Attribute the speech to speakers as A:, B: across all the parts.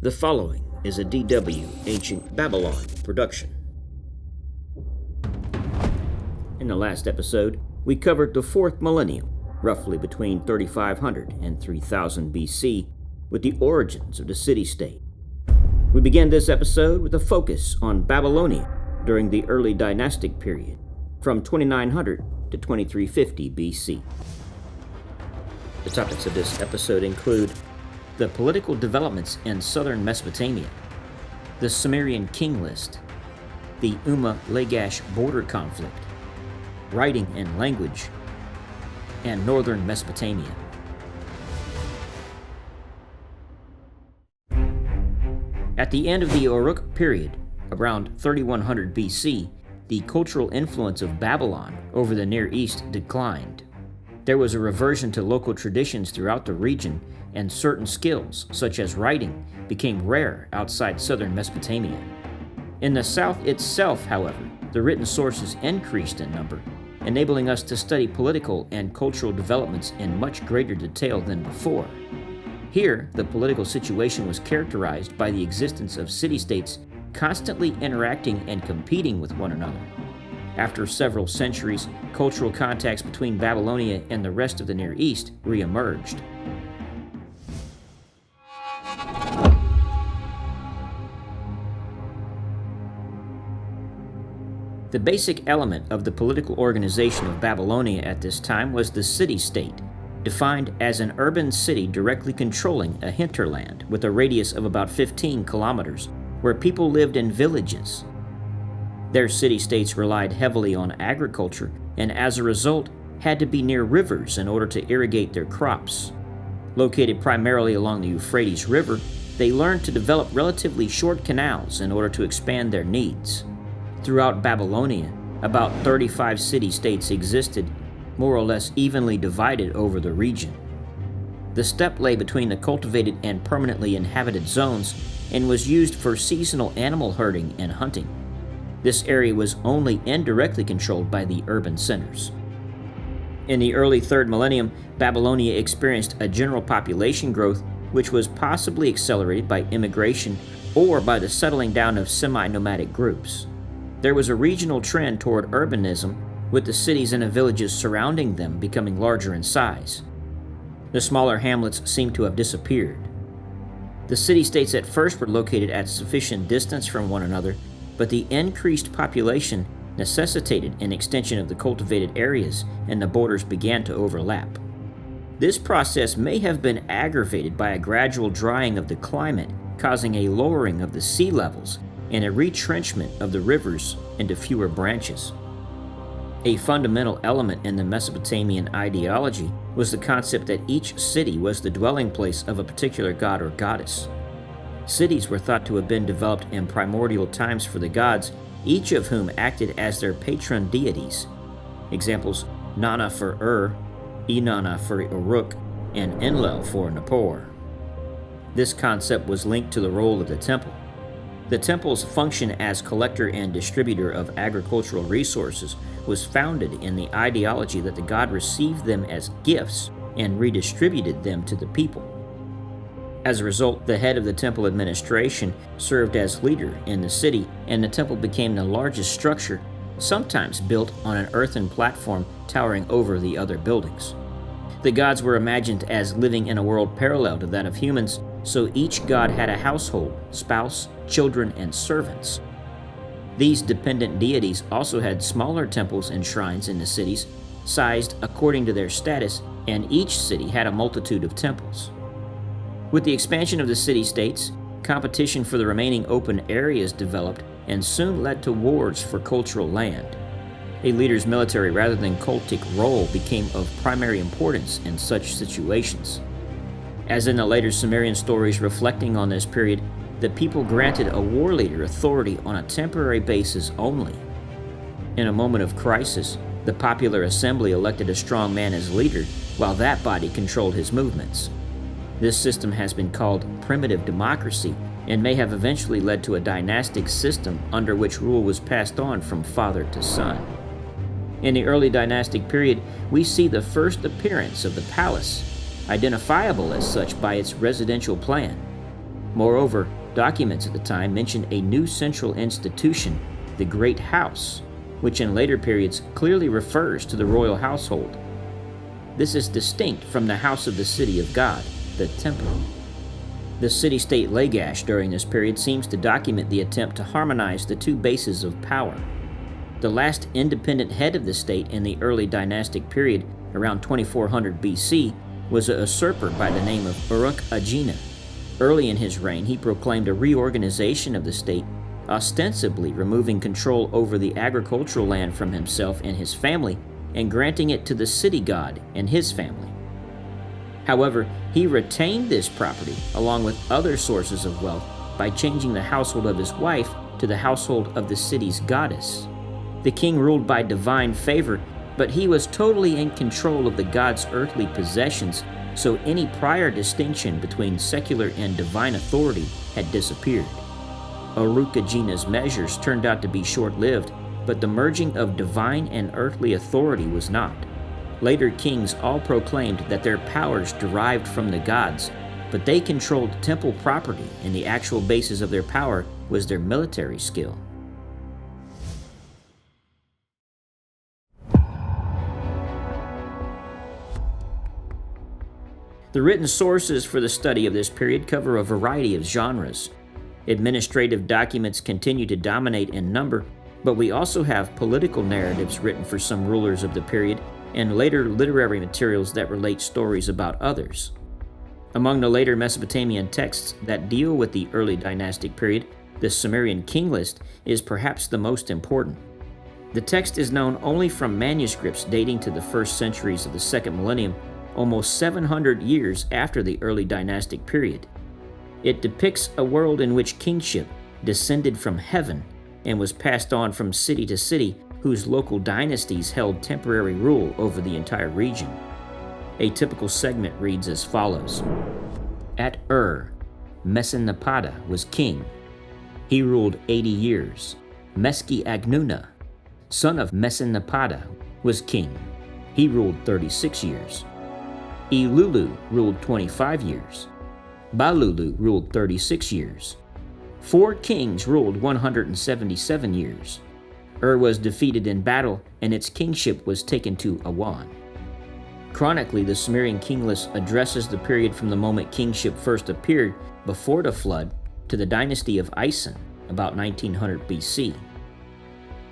A: The following is a DW Ancient Babylon production. In the last episode, we covered the 4th millennium, roughly between 3500 and 3000 BC, with the origins of the city-state. We began this episode with a focus on Babylonia during the Early Dynastic Period, from 2900 to 2350 BC. The topics of this episode include the political developments in southern Mesopotamia, the Sumerian king list, the Umma-Lagash border conflict, writing and language, and northern Mesopotamia. At the end of the Uruk period, around 3100 BC, the cultural influence of Babylon over the Near East declined. There was a reversion to local traditions throughout the region, and certain skills, such as writing, became rare outside southern Mesopotamia. In the south itself, however, the written sources increased in number, enabling us to study political and cultural developments in much greater detail than before. Here, the political situation was characterized by the existence of city-states constantly interacting and competing with one another. After several centuries, cultural contacts between Babylonia and the rest of the Near East re-emerged. The basic element of the political organization of Babylonia at this time was the city-state, defined as an urban city directly controlling a hinterland with a radius of about 15 kilometers, where people lived in villages. Their city-states relied heavily on agriculture, and as a result, had to be near rivers in order to irrigate their crops. Located primarily along the Euphrates River, they learned to develop relatively short canals in order to expand their needs. Throughout Babylonia, about 35 city-states existed, more or less evenly divided over the region. The steppe lay between the cultivated and permanently inhabited zones and was used for seasonal animal herding and hunting. This area was only indirectly controlled by the urban centers. In the early 3rd millennium, Babylonia experienced a general population growth which was possibly accelerated by immigration or by the settling down of semi-nomadic groups. There was a regional trend toward urbanism, with the cities and the villages surrounding them becoming larger in size. The smaller hamlets seem to have disappeared. The city-states at first were located at sufficient distance from one another, but the increased population necessitated an extension of the cultivated areas, and the borders began to overlap. This process may have been aggravated by a gradual drying of the climate, causing a lowering of the sea levels and a retrenchment of the rivers into fewer branches. A fundamental element in the Mesopotamian ideology was the concept that each city was the dwelling place of a particular god or goddess. Cities were thought to have been developed in primordial times for the gods, each of whom acted as their patron deities. Examples: Nana for Inanna for Uruk, and Enlil for Nippur. This concept was linked to the role of the temple. The temple's function as collector and distributor of agricultural resources was founded in the ideology that the god received them as gifts and redistributed them to the people. As a result, the head of the temple administration served as leader in the city, and the temple became the largest structure, sometimes built on an earthen platform towering over the other buildings. The gods were imagined as living in a world parallel to that of humans, so each god had a household, spouse, children, and servants. These dependent deities also had smaller temples and shrines in the cities, sized according to their status, and each city had a multitude of temples. With the expansion of the city-states, competition for the remaining open areas developed and soon led to wars for cultural land. A leader's military rather than cultic role became of primary importance in such situations. As in the later Sumerian stories reflecting on this period, the people granted a war leader authority on a temporary basis only. In a moment of crisis, the popular assembly elected a strong man as leader, while that body controlled his movements. This system has been called primitive democracy and may have eventually led to a dynastic system under which rule was passed on from father to son. In the early dynastic period, we see the first appearance of the palace, identifiable as such by its residential plan. Moreover, documents at the time mentioned a new central institution, the Great House, which in later periods clearly refers to the royal household. This is distinct from the house of the city of God, the temple. The city-state Lagash during this period seems to document the attempt to harmonize the two bases of power. The last independent head of the state in the early dynastic period, around 2400 BC, was a usurper by the name of Uruk-agina. Early in his reign, he proclaimed a reorganization of the state, ostensibly removing control over the agricultural land from himself and his family and granting it to the city god and his family. However, he retained this property along with other sources of wealth by changing the household of his wife to the household of the city's goddess. The king ruled by divine favor, but he was totally in control of the god's earthly possessions, so any prior distinction between secular and divine authority had disappeared. Uruk-agina's measures turned out to be short-lived, but the merging of divine and earthly authority was not. Later kings all proclaimed that their powers derived from the gods, but they controlled temple property, and the actual basis of their power was their military skill. The written sources for the study of this period cover a variety of genres. Administrative documents continue to dominate in number, but we also have political narratives written for some rulers of the period and later literary materials that relate stories about others. Among the later Mesopotamian texts that deal with the early dynastic period, the Sumerian king list is perhaps the most important. The text is known only from manuscripts dating to the first centuries of the second millennium, almost 700 years after the early dynastic period. It depicts a world in which kingship descended from heaven and was passed on from city to city, whose local dynasties held temporary rule over the entire region. A typical segment reads as follows. At Mesenapata was king. He ruled 80 years. Meski-Agnuna, son of Mesenapata, was king. He ruled 36 years. Ilulu ruled 25 years. Balulu ruled 36 years. 4 kings ruled 177 years. Was defeated in battle, and its kingship was taken to Awan. Chronically, the Sumerian king list addresses the period from the moment kingship first appeared before the flood to the dynasty of Ison, about 1900 BC.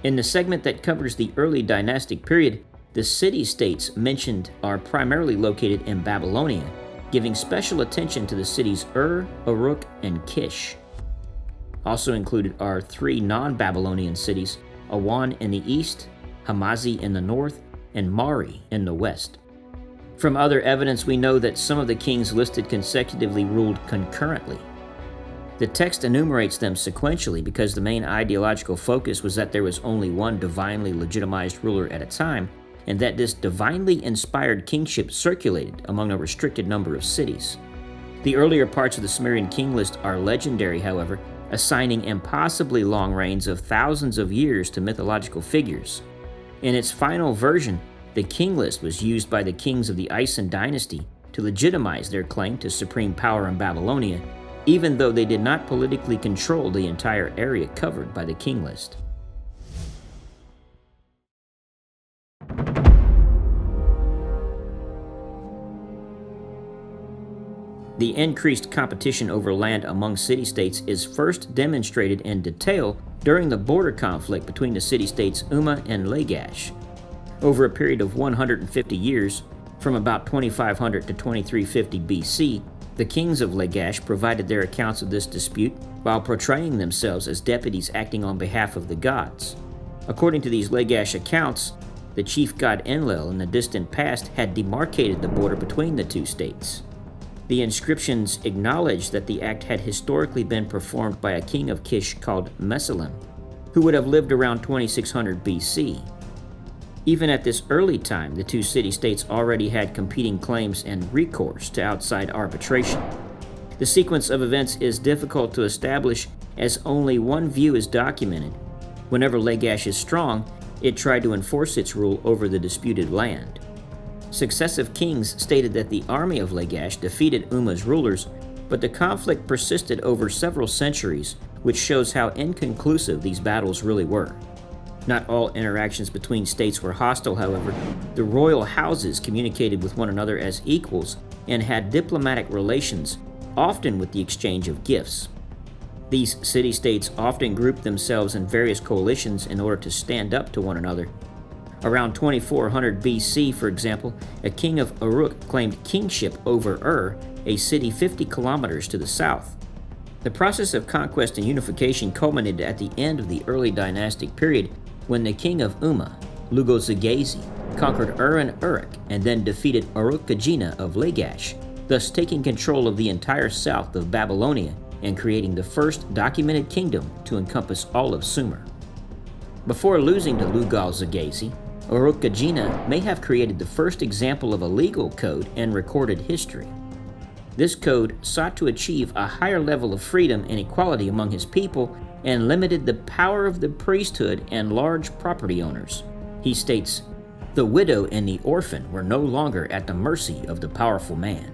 A: In the segment that covers the early dynastic period, the city-states mentioned are primarily located in Babylonia, giving special attention to the cities Uruk, and Kish. Also included are 3 non-Babylonian cities, Awan in the east, Hamazi in the north, and Mari in the west. From other evidence, we know that some of the kings listed consecutively ruled concurrently. The text enumerates them sequentially because the main ideological focus was that there was only one divinely legitimized ruler at a time, and that this divinely inspired kingship circulated among a restricted number of cities. The earlier parts of the Sumerian king list are legendary, however, assigning impossibly long reigns of thousands of years to mythological figures. In its final version, the king list was used by the kings of the Ison dynasty to legitimize their claim to supreme power in Babylonia, even though they did not politically control the entire area covered by the king list. The increased competition over land among city-states is first demonstrated in detail during the border conflict between the city-states Umma and Lagash. Over a period of 150 years, from about 2500 to 2350 BC, the kings of Lagash provided their accounts of this dispute while portraying themselves as deputies acting on behalf of the gods. According to these Lagash accounts, the chief god Enlil in the distant past had demarcated the border between the two states. The inscriptions acknowledge that the act had historically been performed by a king of Kish called Mesopotamia, who would have lived around 2600 BC. Even at this early time, the two city-states already had competing claims and recourse to outside arbitration. The sequence of events is difficult to establish as only one view is documented. Whenever Lagash is strong, it tried to enforce its rule over the disputed land. Successive kings stated that the army of Lagash defeated Umma's rulers, but the conflict persisted over several centuries, which shows how inconclusive these battles really were. Not all interactions between states were hostile, however. The royal houses communicated with one another as equals and had diplomatic relations, often with the exchange of gifts. These city-states often grouped themselves in various coalitions in order to stand up to one another. Around 2400 BC, for example, a king of Uruk claimed kingship over Ur, a city 50 kilometers to the south. The process of conquest and unification culminated at the end of the Early Dynastic Period when the king of Umma-Lagash conquered Ur and Uruk and then defeated Uruk-Kagina of Lagash, thus taking control of the entire south of Babylonia and creating the first documented kingdom to encompass all of Sumer. Before losing to Lugal-Zaghazi, Uruk-Kagina may have created the first example of a legal code in recorded history. This code sought to achieve a higher level of freedom and equality among his people and limited the power of the priesthood and large property owners. He states, "The widow and the orphan were no longer at the mercy of the powerful man."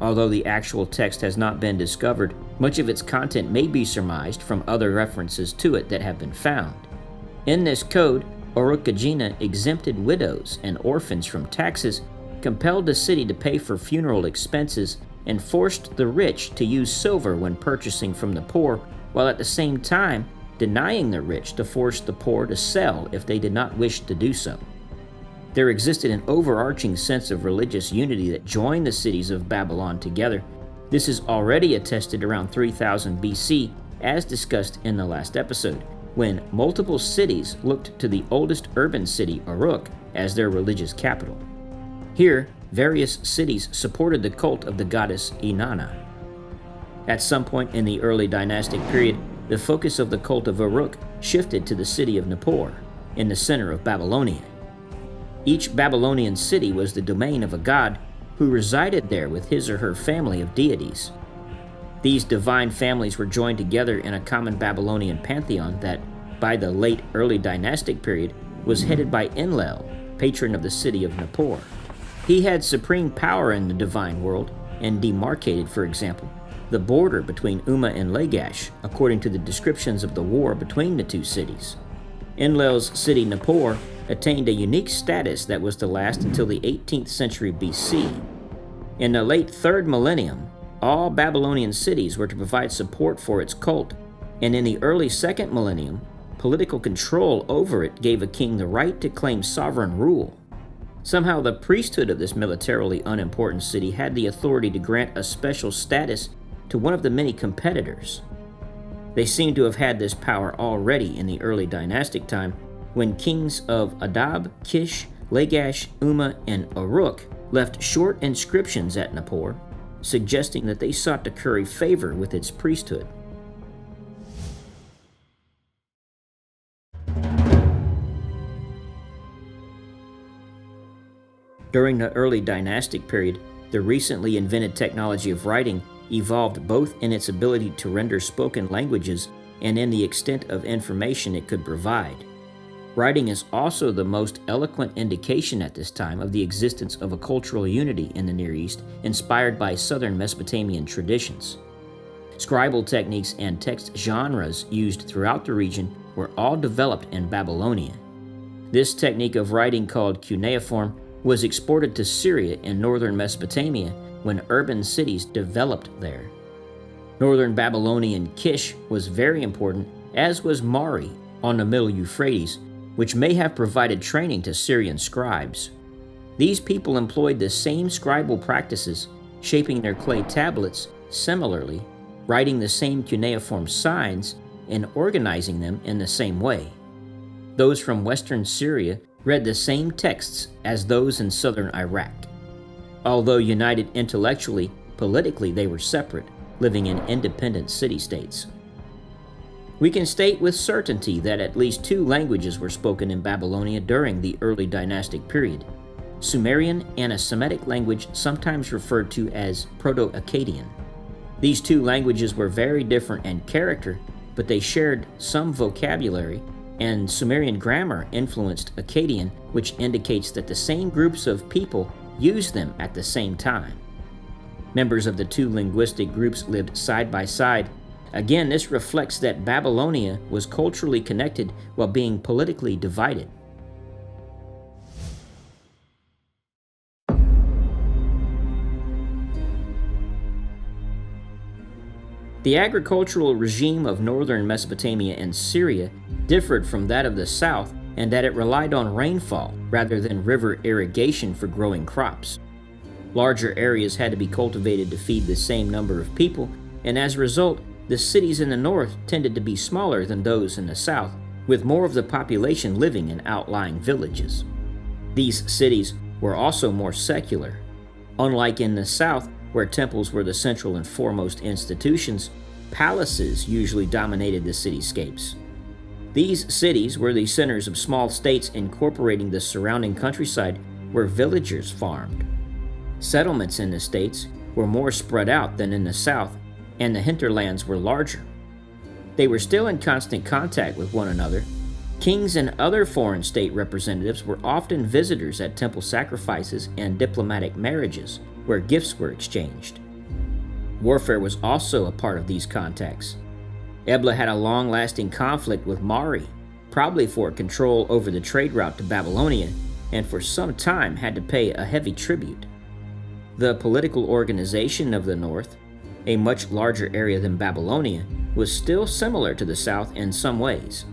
A: Although the actual text has not been discovered, much of its content may be surmised from other references to it that have been found. In this code, Uruk-Kagina exempted widows and orphans from taxes, compelled the city to pay for funeral expenses, and forced the rich to use silver when purchasing from the poor, while at the same time denying the rich to force the poor to sell if they did not wish to do so. There existed an overarching sense of religious unity that joined the cities of Babylon together. This is already attested around 3000 BC, as discussed in the last episode, when multiple cities looked to the oldest urban city, Uruk, as their religious capital. Here, various cities supported the cult of the goddess Inanna. At some point in the early dynastic period, the focus of the cult of Uruk shifted to the city of Nippur, in the center of Babylonia. Each Babylonian city was the domain of a god who resided there with his or her family of deities. These divine families were joined together in a common Babylonian pantheon that, by the late early dynastic period, was headed by Enlil, patron of the city of Nippur. He had supreme power in the divine world and demarcated, for example, the border between Umma and Lagash, according to the descriptions of the war between the two cities. Enlil's city Nippur attained a unique status that was to last until the 18th century BC. In the late 3rd millennium, all Babylonian cities were to provide support for its cult, and in the early 2nd millennium, political control over it gave a king the right to claim sovereign rule. Somehow, the priesthood of this militarily unimportant city had the authority to grant a special status to one of the many competitors. They seem to have had this power already in the early dynastic time, when kings of Adab, Kish, Lagash, Umma, and Uruk left short inscriptions at Nippur, suggesting that they sought to curry favor with its priesthood. During the early dynastic period, the recently invented technology of writing evolved both in its ability to render spoken languages and in the extent of information it could provide. Writing is also the most eloquent indication at this time of the existence of a cultural unity in the Near East inspired by southern Mesopotamian traditions. Scribal techniques and text genres used throughout the region were all developed in Babylonia. This technique of writing, called cuneiform, was exported to Syria and northern Mesopotamia when urban cities developed there. Northern Babylonian Kish was very important, as was Mari on the Middle Euphrates, which may have provided training to Syrian scribes. These people employed the same scribal practices, shaping their clay tablets similarly, writing the same cuneiform signs, and organizing them in the same way. Those from western Syria read the same texts as those in southern Iraq. Although united intellectually, politically they were separate, living in independent city-states. We can state with certainty that at least 2 languages were spoken in Babylonia during the early dynastic period: Sumerian and a Semitic language sometimes referred to as Proto-Akkadian. These 2 languages were very different in character, but they shared some vocabulary, and Sumerian grammar influenced Akkadian, which indicates that the same groups of people used them at the same time. Members of the two linguistic groups lived side by side. Again, this reflects that Babylonia was culturally connected while being politically divided. The agricultural regime of northern Mesopotamia and Syria differed from that of the south in that it relied on rainfall rather than river irrigation for growing crops. Larger areas had to be cultivated to feed the same number of people, and as a result, the cities in the north tended to be smaller than those in the south, with more of the population living in outlying villages. These cities were also more secular. Unlike in the south, where temples were the central and foremost institutions, palaces usually dominated the cityscapes. These cities were the centers of small states incorporating the surrounding countryside where villagers farmed. Settlements in the states were more spread out than in the south, and the hinterlands were larger. They were still in constant contact with one another. Kings and other foreign state representatives were often visitors at temple sacrifices and diplomatic marriages, where gifts were exchanged. Warfare was also a part of these contacts. Ebla had a long-lasting conflict with Mari, probably for control over the trade route to Babylonia, and for some time had to pay a heavy tribute. The political organization of the north, a much larger area than Babylonia, was still similar to the south in some ways.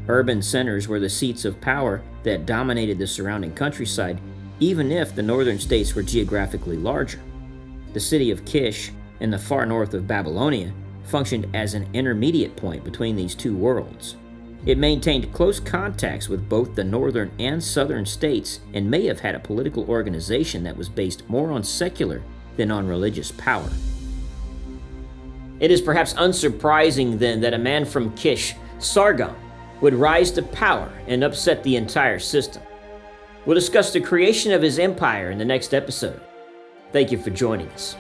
A: Urban centers were the seats of power that dominated the surrounding countryside, even if the northern states were geographically larger. The city of Kish, in the far north of Babylonia, functioned as an intermediate point between these two worlds. It maintained close contacts with both the northern and southern states and may have had a political organization that was based more on secular than on religious power. It is perhaps unsurprising then that a man from Kish, Sargon, would rise to power and upset the entire system. We'll discuss the creation of his empire in the next episode. Thank you for joining us.